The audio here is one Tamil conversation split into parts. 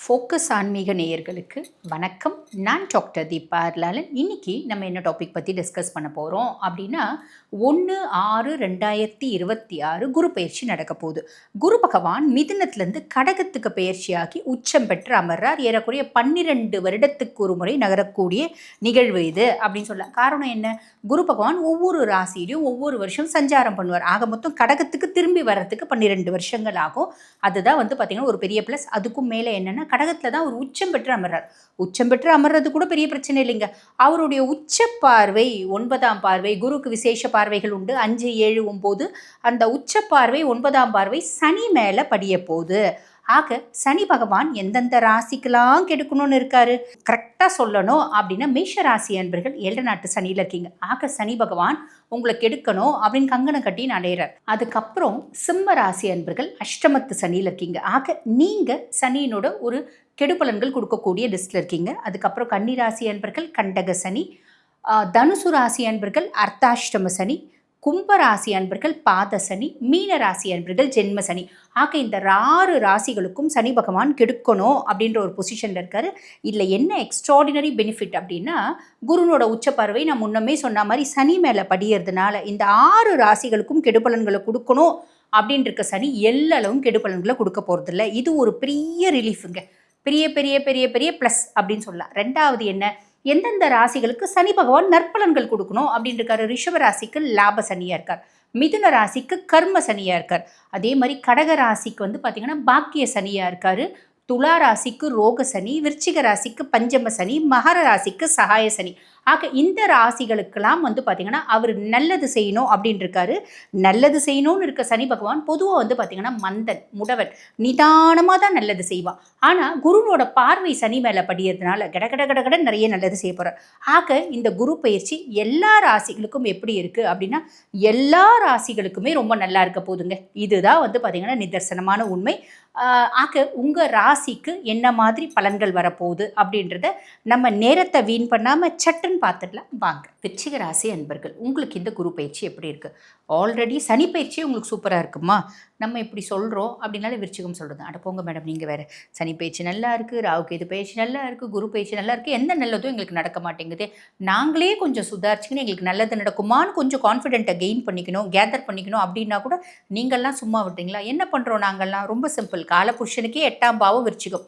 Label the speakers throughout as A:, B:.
A: ஃபோக்கஸ் ஆன்மீக நேயர்களுக்கு வணக்கம். நான் டாக்டர் தீபா அர்லாலன். இன்னைக்கு நம்ம என்ன டாபிக் பற்றி டிஸ்கஸ் பண்ண போகிறோம் அப்படின்னா 1/6/2026 குரு பயிற்சி நடக்க போகுது. குரு பகவான் மிதுனத்திலேருந்து கடகத்துக்கு பயிற்சியாகி உச்சம் பெற்று அமர்றார். ஏறக்குறைய 12 வருடத்துக்கு ஒரு முறை நகரக்கூடிய நிகழ்வு இது அப்படின்னு சொல்லலாம். காரணம் என்ன? குரு பகவான் ஒவ்வொரு ராசியிலையும் ஒவ்வொரு வருஷம் சஞ்சாரம் பண்ணுவார். ஆக மொத்தம் கடகத்துக்கு திரும்பி வர்றதுக்கு 12 வருஷங்கள் ஆகும். அதுதான் பார்த்திங்கன்னா ஒரு பெரிய ப்ளஸ். அதுக்கும் மேலே என்னென்னா கடகத்தில் தான் ஒரு உச்சம் பெற்று அமர்றார். உச்சம் பெற்று அமர்றது கூட பெரிய பிரச்சனை இல்லைங்க. அவருடைய உச்ச பார்வை 9ஆம் பார்வை, குருக்கு விசேஷ பார்வைகள் உண்டு 5, 7, 9. அந்த உச்ச பார்வை 9ஆம் பார்வை சனி மேலே படிய போகுது. ஆக சனி பகவான் எந்தெந்த ராசிக்கெல்லாம் கெடுக்கணும்னு இருக்காரு கரெக்டாக சொல்லணும் அப்படின்னா மேஷ ராசி அன்பர்கள் 7 நாட்டு சனியில் இருக்கீங்க. ஆக சனி பகவான் உங்களை கெடுக்கணும் அப்படின்னு கங்கணம் கட்டி அடையிறார். அதுக்கப்புறம் சிம்ம ராசி அன்பர்கள் அஷ்டமத்து சனியில் இருக்கீங்க. ஆக நீங்கள் சனியினோட ஒரு கெடுபலன்கள் கொடுக்கக்கூடிய லிஸ்ட்டில் இருக்கீங்க. அதுக்கப்புறம் கன்னி ராசி அன்பர்கள் கண்டக சனி, தனுசு ராசி அன்பர்கள் அர்த்தாஷ்டம சனி, கும்பராசி அன்பர்கள் பாத சனி, மீன ராசி அன்பர்கள் ஜென்ம சனி. ஆக இந்த 6 ராசிகளுக்கும் சனி பகவான் கெடுக்கணும் அப்படின்ற ஒரு பொசிஷனில் இருக்காரு. இதில் என்ன எக்ஸ்ட்ராடினரி பெனிஃபிட் அப்படின்னா குருனோட உச்சப்பறவை நான் முன்னமே சொன்ன மாதிரி சனி மேலே படியறதுனால இந்த 6 ராசிகளுக்கும் கெடுபலன்களை கொடுக்கணும் அப்படின்னு இருக்க சனி எல்லளவும் கெடுபலன்களை கொடுக்க போகிறதில்ல. இது ஒரு பெரிய ரிலீஃபுங்க. பெரிய பெரிய பெரிய பெரிய ப்ளஸ் அப்படின்னு சொல்லலாம். ரெண்டாவது என்ன, எந்தெந்த ராசிகளுக்கு சனி பகவான் நற்பலன்கள் கொடுக்கணும் அப்படின்னு இருக்காரு. ரிஷப ராசிக்கு லாப சனியாக இருக்கார், மிதுன ராசிக்கு கர்ம சனியாக இருக்கார், அதே மாதிரி கடக ராசிக்கு பார்த்தீங்கன்னா பாக்கிய சனியாக இருக்காரு, துலா ராசிக்கு ரோக சனி, விருச்சிக ராசிக்கு பஞ்சம சனி, மகர ராசிக்கு சகாய சனி. ஆக இந்த ராசிகளுக்கெல்லாம் பார்த்தீங்கன்னா அவர் நல்லது செய்யணும் அப்படின்னு இருக்காரு. நல்லது செய்யணும்னு இருக்க சனி பகவான் பொதுவாக பார்த்தீங்கன்னா மந்தன், முடவன், நிதானமாக தான் நல்லது செய்வான். ஆனால் குருனோட பார்வை சனி மேலே படியறதுனால கட நிறைய நல்லது செய்ய போகிறார். ஆக இந்த குரு பயிற்சி எல்லா ராசிகளுக்கும் எப்படி இருக்குது அப்படின்னா எல்லா ராசிகளுக்குமே ரொம்ப நல்லா இருக்க போதுங்க. இதுதான் பார்த்தீங்கன்னா நிதர்சனமான உண்மை. ஆக உங்கள் ராசிக்கு என்ன மாதிரி பலன்கள் வரப்போகுது அப்படின்றத நம்ம நேரத்தை வீண் பண்ணாமல் சட்டுன்னு பார்த்துடலாம் வாங்க. விருச்சிக ராசி அன்பர்கள், உங்களுக்கு இந்த குரு பயிற்சி எப்படி இருக்குது? ஆல்ரெடி சனி பயிற்சியே உங்களுக்கு சூப்பராக இருக்குமா? நம்ம இப்படி சொல்கிறோம் அப்படின்னாலே விருச்சிகம் சொல்கிறது, அட போங்க மேடம் நீங்கள் வேறு, சனி பயிற்சி நல்லா இருக்குது, ராகுக்கு இது பயிற்சி நல்லா இருக்குது, குரு பயிற்சி நல்லா இருக்குது, எந்த நல்லதும் எங்களுக்கு நடக்க மாட்டேங்குது, நாங்களே கொஞ்சம் சுதாரிச்சுக்கணும், எங்களுக்கு நல்லது நடக்குமான்னு கொஞ்சம் கான்ஃபிடென்ட்டை கெயின் பண்ணிக்கணும், கேதர் பண்ணிக்கணும் அப்படின்னா கூட நீங்கள்லாம் சும்மா விட்டீங்களா? என்ன பண்ணுறோம் நாங்கள்லாம்? ரொம்ப சிம்பிள். காலபுருஷனுக்கே 8ஆம் பாவம் விருச்சிகம்,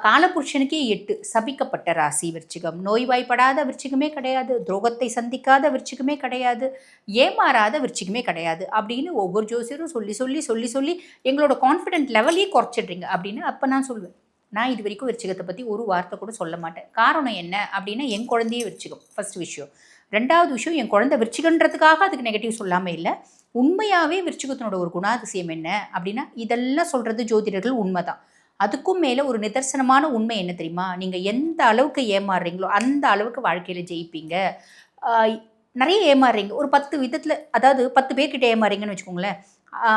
A: காலபுருஷனுக்கே 8 சபிக்கப்பட்ட ராசி விருச்சிகம். நோய்வாய்ப்படாத விருச்சிகமே கிடையாது, துரோகத்தை சந்திக்காத விருச்சிகமே கிடையாது, ஏமாறாத விருச்சிகமே கிடையாது அப்படின்னு ஒவ்வொரு ஜோசியரும் சொல்லி சொல்லி சொல்லி சொல்லி எங்களோட கான்ஃபிடென்ட் லெவலையே குறைச்சிடுறீங்க அப்படின்னு அப்போ நான் சொல்லுவேன். நான் இது வரைக்கும் விருச்சிகத்தை பற்றி ஒரு வார்த்தை கூட சொல்ல மாட்டேன். காரணம் என்ன அப்படின்னா என் குழந்தையே விருச்சிகம் ஃபர்ஸ்ட் விஷயம். ரெண்டாவது விஷயம், என் குழந்தை விருச்சிகன்றதுக்காக அதுக்கு நெகட்டிவ் சொல்லாமல் இல்லை, உண்மையாகவே விருச்சிகத்தினோட ஒரு குணாதிசயம் என்ன அப்படின்னா இதெல்லாம் சொல்கிறது ஜோதிடர்கள் உண்மைதான். அதுக்கும் மேலே ஒரு நிதர்சனமான உண்மை என்ன தெரியுமா? நீங்கள் எந்த அளவுக்கு ஏமாறுறீங்களோ அந்த அளவுக்கு வாழ்க்கையில் ஜெயிப்பீங்க. நிறைய ஏமாறுறீங்க ஒரு 10 விதத்தில், அதாவது 10 பேர்கிட்ட ஏமாறுறீங்கன்னு வச்சுக்கோங்களேன்.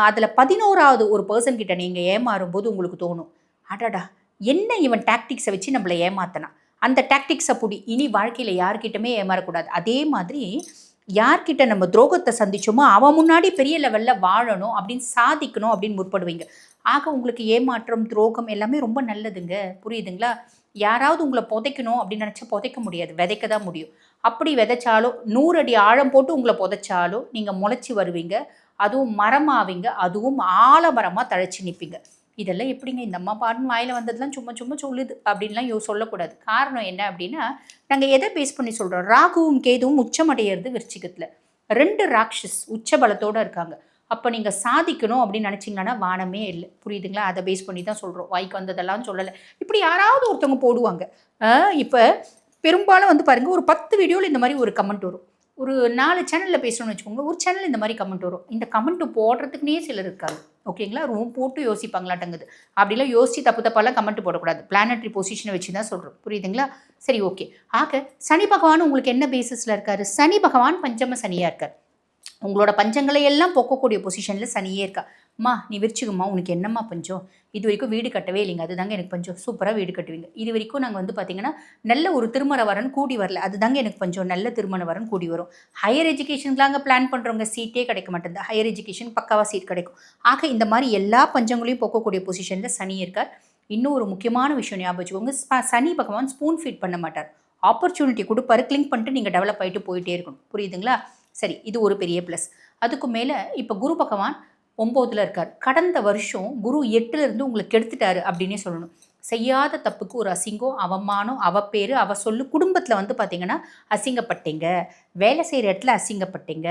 A: அதில் 11ஆவது ஒரு பர்சன் கிட்ட நீங்கள் ஏமாறும் போது உங்களுக்கு தோணும், அடடா என்ன இவன் டாக்டிக்ஸை வச்சு நம்மளை ஏமாத்தினா, அந்த டாக்டிக்ஸை புடி, இனி வாழ்க்கையில் யார்கிட்டமே ஏமாறக்கூடாது. அதே மாதிரி யார்கிட்ட நம்ம துரோகத்தை சந்திச்சோமோ அவன் முன்னாடி பெரிய லெவலில் வாழணும் அப்படின்னு சாதிக்கணும் அப்படின்னு முற்படுவீங்க. ஆக உங்களுக்கு ஏமாற்றம், துரோகம் எல்லாமே ரொம்ப நல்லதுங்க. புரியுதுங்களா? யாராவது உங்களை புதைக்கணும் அப்படின்னு நினச்சா புதைக்க முடியாது, விதைக்க தான் முடியும். அப்படி விதைச்சாலும் 100 அடி ஆழம் போட்டு உங்களை புதைச்சாலும் நீங்கள் முளைச்சி வருவீங்க, அதுவும் மரமாவீங்க, அதுவும் ஆலமரமாக தழைச்சி நிற்பீங்க. இதெல்லாம் எப்படிங்க இந்த அம்மா பாட்டுன்னு வாயில் வந்ததுலாம் சும்மா சும்மா சொல்லுது அப்படின்லாம் சொல்லக்கூடாது. காரணம் என்ன அப்படின்னா நாங்கள் எதை பேஸ் பண்ணி சொல்கிறோம்? ராகுவும் கேதுவும் உச்சமடைகிறது விருச்சிகத்தில், 2 ராட்சஸ் உச்ச பலத்தோடு இருக்காங்க. அப்போ நீங்கள் சாதிக்கணும் அப்படின்னு நினச்சிங்கன்னா வானமே இல்லை. புரியுதுங்களா? அதை பேஸ் பண்ணி தான் சொல்கிறோம், வாய்க்கு வந்ததெல்லாம் சொல்லலை. இப்படி யாராவது ஒருத்தவங்க போடுவாங்க. இப்போ பெரும்பாலும் பாருங்கள், ஒரு 10 வீடியோவில் இந்த மாதிரி ஒரு கமெண்ட் வரும், ஒரு 4 சேனலில் பேசணும்னு வச்சுக்கோங்க, ஒரு சேனல் இந்த மாதிரி கமெண்ட் வரும். இந்த கமெண்ட்டு போடுறதுக்குனே சிலர் இருக்காங்க. ஓகேங்களா? ரூம் போட்டு யோசிப்பாங்களாட்டங்குது. அப்படிலாம் யோசித்து தப்பு தப்பாலாம் கமெண்ட் போடக்கூடாது. பிளானட்ரி பொசிஷனை வச்சு தான் சொல்கிறோம். புரியுதுங்களா? சரி, ஓகே. ஆக சனி பகவான் உங்களுக்கு என்ன பேசிஸில் இருக்கார்? சனி பகவான் பஞ்சம சனியாக இருக்கார். உங்களோட பஞ்சங்களை எல்லாம் போக்கக்கூடிய பொசிஷனில் சனியே இருக்கா. மா நீ விருச்சிகம்மா, உனக்கு என்னம்மா பஞ்சம்? இது வரைக்கும் வீடு கட்டவே இல்லைங்க, அதுதாங்க எனக்கு பஞ்சம். சூப்பராக வீடு கட்டுவீங்க. இது வரைக்கும் நாங்கள் பார்த்திங்கன்னா நல்ல ஒரு திருமண வரன் கூடி வரல, அதுதாங்க எனக்கு பஞ்சம். நல்ல திருமண வரன் கூடி வரும். ஹையர் எஜுகேஷனுக்குலாங்க பிளான் பண்ணுறவங்க, சீட்டே கிடைக்க மாட்டேங்குது. ஹையர் எஜுகேஷன் பக்காவாக சீட் கிடைக்கும். ஆக இந்த மாதிரி எல்லா பஞ்சங்களையும் போக்கக்கூடிய பொசிஷனில் சனி இருக்கார். இன்னும் ஒரு முக்கியமான விஷயம் ஞாபகம் வச்சுக்கோங்க, சனி பகவான் ஸ்பூன் ஃபீட் பண்ண மாட்டார். ஆப்பர்ச்சுனிட்டி கொடுப்பாரு, கிளிக் பண்ணிட்டு நீங்கள் டெவலப் ஆகிட்டு போயிட்டே இருக்கணும். புரியுதுங்களா? சரி, இது ஒரு பெரிய ப்ளஸ். அதுக்கு மேலே இப்போ குரு பகவான் 9ல் இருக்கார். கடந்த வருஷம் குரு 8ல் இருந்து உங்களுக்கு கெடுத்துட்டாரு அப்படின்னே சொல்லணும். செய்யாத தப்புக்கு ஒரு அசிங்கம், அவமானம், அவப்பேரு, அவ சொல்லு, குடும்பத்தில் வந்து பார்த்தீங்கன்னா அசிங்கப்பட்டீங்க, வேலை செய்கிற இடத்துல அசிங்கப்பட்டீங்க,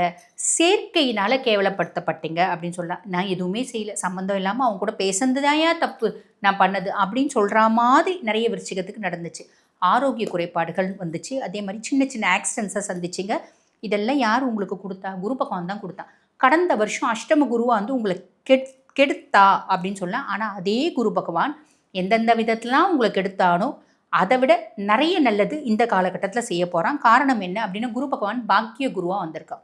A: சேர்க்கையினால் கேவலப்படுத்தப்பட்டீங்க அப்படின்னு சொல்லலாம். நான் எதுவுமே செய்யலை, சம்மந்தம் இல்லாமல் அவங்க கூட பேசுனதுதாயா தப்பு நான் பண்ணது அப்படின்னு சொல்கிற மாதிரி நிறைய விருச்சிகத்துக்கு நடந்துச்சு. ஆரோக்கிய குறைபாடுகள் வந்துச்சு. அதே மாதிரி சின்ன சின்ன ஆக்சிடென்ட்ஸை சந்திச்சிங்க. இதெல்லாம் யார் உங்களுக்கு கொடுத்தா? குரு பகவான் தான் கொடுத்தா. கடந்த வருஷம் அஷ்டம குருவாக வந்து உங்களை கெடுத்தா அப்படின்னு சொல்லலாம். ஆனால் அதே குரு பகவான் எந்தெந்த விதத்துலாம் உங்களை கெடுத்தானோ அதை விட நிறைய நல்லது இந்த காலகட்டத்தில் செய்ய போகிறான். காரணம் என்ன அப்படின்னா, குரு பகவான் பாக்கிய குருவாக வந்திருக்கான்.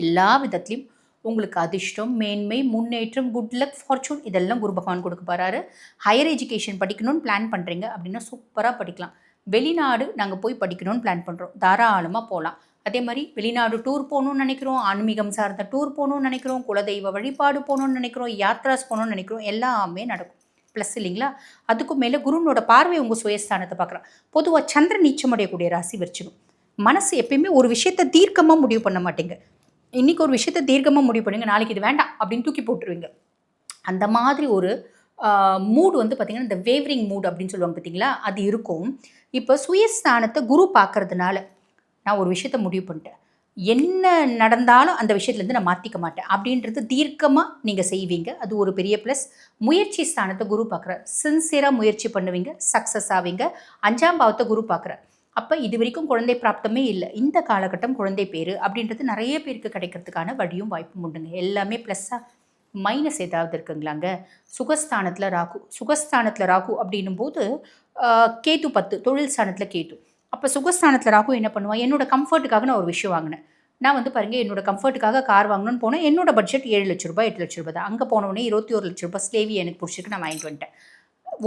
A: எல்லா விதத்துலையும் உங்களுக்கு அதிர்ஷ்டம், மேன்மை, முன்னேற்றம், குட் லக், ஃபார்ச்சூன் இதெல்லாம் குரு பகவான் கொடுக்க போகிறாரு. ஹையர் எஜுகேஷன் படிக்கணும்னு பிளான் பண்ணுறீங்க அப்படின்னா சூப்பராக படிக்கலாம். வெளிநாடு நாங்கள் போய் படிக்கணும்னு பிளான் பண்ணுறோம், தாராளமாக போகலாம். அதே மாதிரி வெளிநாடு டூர் போகணுன்னு நினைக்கிறோம், ஆன்மீகம் சார்ந்த டூர் போகணுன்னு நினைக்கிறோம், குலதெய்வ வழிபாடு போகணுன்னு நினைக்கிறோம், யாத்ராஸ் போகணுன்னு நினைக்கிறோம், எல்லாமே நடக்கும். ப்ளஸ் இல்லைங்களா? அதுக்கும் மேலே குருனோட பார்வை உங்கள் சுயஸ்தானத்தை பார்க்குறான். பொதுவாக சந்திரன் நீச்சமடையக்கூடிய ராசி விருச்சிகம். மனசு எப்பயுமே ஒரு விஷயத்தை தீர்க்கமாக முடிவு பண்ண மாட்டேங்க. இன்றைக்கி ஒரு விஷயத்தை தீர்க்கமாக முடிவு பண்ணுங்க, நாளைக்கு இது வேண்டாம் அப்படின்னு தூக்கி போட்டுருவீங்க. அந்த மாதிரி ஒரு மூடு வந்து பார்த்திங்கன்னா இந்த வேவரிங் மூட் அப்படின்னு சொல்லுவாங்க பார்த்தீங்களா, அது இருக்கும். இப்போ சுயஸ்தானத்தை குரு பார்க்கறதுனால நான் ஒரு விஷயத்த முடிவு பண்ணிட்டேன், என்ன நடந்தாலும் அந்த விஷயத்துலேருந்து நான் மாற்றிக்க மாட்டேன் அப்படின்றது தீர்க்கமாக நீங்கள் செய்வீங்க. அது ஒரு பெரிய ப்ளஸ். முயற்சி ஸ்தானத்தை குரு பார்க்குற, சின்சியராக முயற்சி பண்ணுவீங்க, சக்ஸஸ் ஆவீங்க. 5ஆம் பாவத்தை குரு பார்க்குற, அப்போ இது வரைக்கும் குழந்தை பிராப்தமே இல்லை, இந்த காலகட்டம் குழந்தை பேர் அப்படின்றது நிறைய பேருக்கு கிடைக்கிறதுக்கான வழியும் வாய்ப்பும் உண்டுங்க. எல்லாமே ப்ளஸ்ஸாக. மைனஸ் ஏதாவது இருக்குங்களாங்க? சுகஸ்தானத்தில் ராகு அப்படின்னும் போது கேது 10, தொழில் ஸ்தானத்தில் கேது. அப்போ சுகஸ்தானத்தில் ராகு என்ன பண்ணுவான், என்னோட கம்ஃபர்ட்டுக்காக நான் ஒரு விஷயம் வாங்கினேன். நான் வந்து பாருங்கள், என்னோட கம்ஃபர்ட்டுக்காக கார் வாங்கணும்னு போனேன். என்னோட பட்ஜெட் 7 லட்ச ரூபாய் 8 லட்ச ரூபாய் தான். அங்கே போனவொடனே 21 லட்ச ரூபாய் ஸ்லேவி எனக்கு பிடிச்சிருக்கு, நான் வாங்கிட்டு வந்துட்டேன்.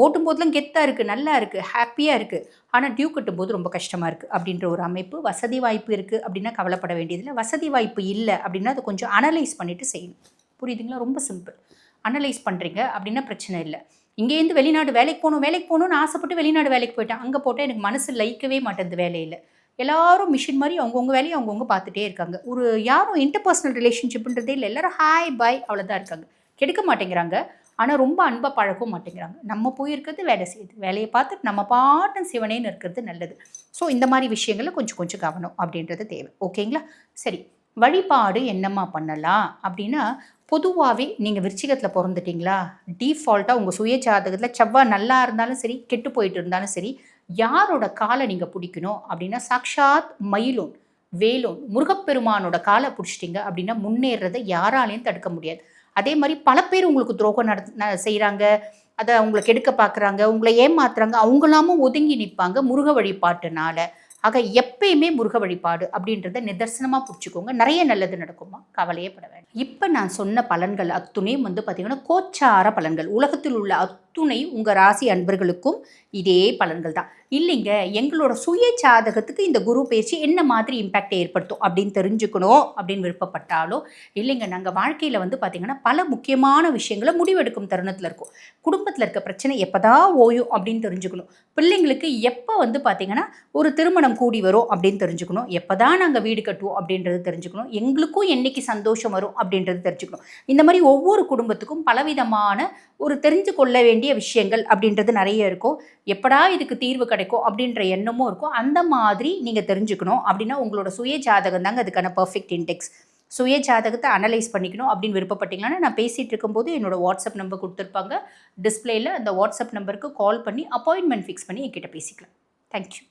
A: ஓட்டும் போதெல்லாம் கெத்தாக இருக்குது, நல்லா இருக்குது, ஹாப்பியாக இருக்குது. ஆனால் டியூ கட்டும்போது ரொம்ப கஷ்டமாக இருக்குது அப்படின்ற ஒரு அமைப்பு. வசதி வாய்ப்பு இருக்குது அப்படின்னா கவலைப்பட வேண்டியதில்லை. வசதி வாய்ப்பு இல்லை அப்படின்னா அதை கொஞ்சம் அனலைஸ் பண்ணிவிட்டு செய்யணும். புரியுதுங்களா? ரொம்ப சிம்பிள். அனலைஸ் பண்ணுறீங்க அப்படின்னா பிரச்சனை இல்லை. இங்கேருந்து வெளிநாடு வேலைக்கு போகணும்னு ஆசைப்பட்டு வெளிநாடு வேலைக்கு போயிட்டேன். அங்கே போட்டால் எனக்கு மனசு லைக்கவே மாட்டேங்குது வேலையில். எல்லாரும் மிஷின் மாதிரி அவங்கவுங்க வேலையை அவங்கவுங்க பார்த்துட்டே இருக்காங்க. ஒரு யாரும் இன்டர்பர்சனல் ரிலேஷன்ஷிப்ன்றதே இல்லை. எல்லோரும் ஹாய் பாய் அவ்வளோதான் இருக்காங்க. கெடுக்க மாட்டேங்கிறாங்க, ஆனால் ரொம்ப அன்பாக பழக்கவும் மாட்டேங்கிறாங்க. நம்ம போயிருக்கிறது வேலை செய்யுது, வேலையை பார்த்துட்டு நம்ம பாட்டு சிவனேன்னு இருக்கிறது நல்லது. ஸோ இந்த மாதிரி விஷயங்களில் கொஞ்சம் கொஞ்சம் கவனம் அப்படின்றது தேவை. ஓகேங்களா? சரி, வழிபாடு என்னம்மா பண்ணலாம் அப்படின்னா, பொதுவாகவே நீங்கள் விருச்சிகத்தில் பிறந்துட்டிங்களா, டீஃபால்ட்டாக உங்கள் சுய ஜாதகத்தில் செவ்வாய் நல்லா இருந்தாலும் சரி, கெட்டு போயிட்டு இருந்தாலும் சரி, யாரோட காலை நீங்கள் பிடிக்கணும் அப்படின்னா, சாக்ஷாத் மயிலோன், வேலோன், முருகப்பெருமானோட காலை பிடிச்சிட்டிங்க அப்படின்னா முன்னேறதை யாராலையும் தடுக்க முடியாது. அதே மாதிரி பல பேர் உங்களுக்கு துரோகம் செய்கிறாங்க, அதை அவங்களை கெடுக்க பார்க்குறாங்க, உங்களை ஏமாத்துறாங்க, அவங்களாமும் ஒதுங்கி நிற்பாங்க முருக வழிபாட்டுனால. ஆக எப்பயுமே முருக வழிபாடு அப்படின்றத நிதர்சனமாக பிடிச்சிக்கோங்க, நிறைய நல்லது நடக்குமா, கவலையே பட வேண்டாம். இப்போ நான் சொன்ன பலன்கள் அத்துணையும் வந்து பார்த்திங்கன்னா கோச்சார பலன்கள். உலகத்தில் உள்ள அத்துணை உங்கள் ராசி அன்பர்களுக்கும் இதே பலன்கள் தான். இல்லைங்க, எங்களோட சுய ஜாதகத்துக்கு இந்த குரு பயிற்சி என்ன மாதிரி இம்பேக்டை ஏற்படுத்தும் அப்படின்னு தெரிஞ்சுக்கணும் அப்படின்னு விருப்பப்பட்டாலும், இல்லைங்க நாங்கள் வாழ்க்கையில் வந்து பார்த்திங்கன்னா பல முக்கியமான விஷயங்களை முடிவெடுக்கும் தருணத்தில் இருக்கும். குடும்பத்தில் இருக்க பிரச்சனை எப்போதான் ஓயும் அப்படின்னு தெரிஞ்சுக்கணும். பிள்ளைங்களுக்கு எப்போ வந்து பார்த்திங்கன்னா ஒரு திருமணம் கூடி வரும் அப்படின்னு தெரிஞ்சுக்கணும். எப்போ தான் நாங்கள் வீடு கட்டுவோம் அப்படின்றது தெரிஞ்சுக்கணும். எங்களுக்கும் என்றைக்கு சந்தோஷம் வரும் அப்படின்றது தெரிஞ்சுக்கணும். இந்த மாதிரி ஒவ்வொரு குடும்பத்துக்கும் பலவிதமான ஒரு தெரிஞ்சு கொள்ள வேண்டிய விஷயங்கள் அப்படின்றது நிறைய இருக்கும். எப்படா இதுக்கு தீர்வு கிடைக்கும் அப்படின்ற எண்ணமும் இருக்கும். அந்த மாதிரி நீங்கள் தெரிஞ்சுக்கணும் அப்படின்னா உங்களோட சுய ஜாதகம் தாங்க அதுக்கான பர்ஃபெக்ட் இண்டெக்ஸ். சுய ஜாதகத்தை அனலைஸ் பண்ணிக்கணும் அப்படின்னு விருப்பப்பட்டீங்கன்னா, நான் பேசிகிட்டு இருக்கும்போது என்னோடய வாட்ஸ்அப் நம்பர் கொடுத்துருப்பாங்க டிஸ்பிளேயில். அந்த வாட்ஸ்அப் நம்பருக்கு கால் பண்ணி அப்பாயின்மெண்ட் ஃபிக்ஸ் பண்ணி என்கிட்ட பேசிக்கலாம். தேங்க்யூ.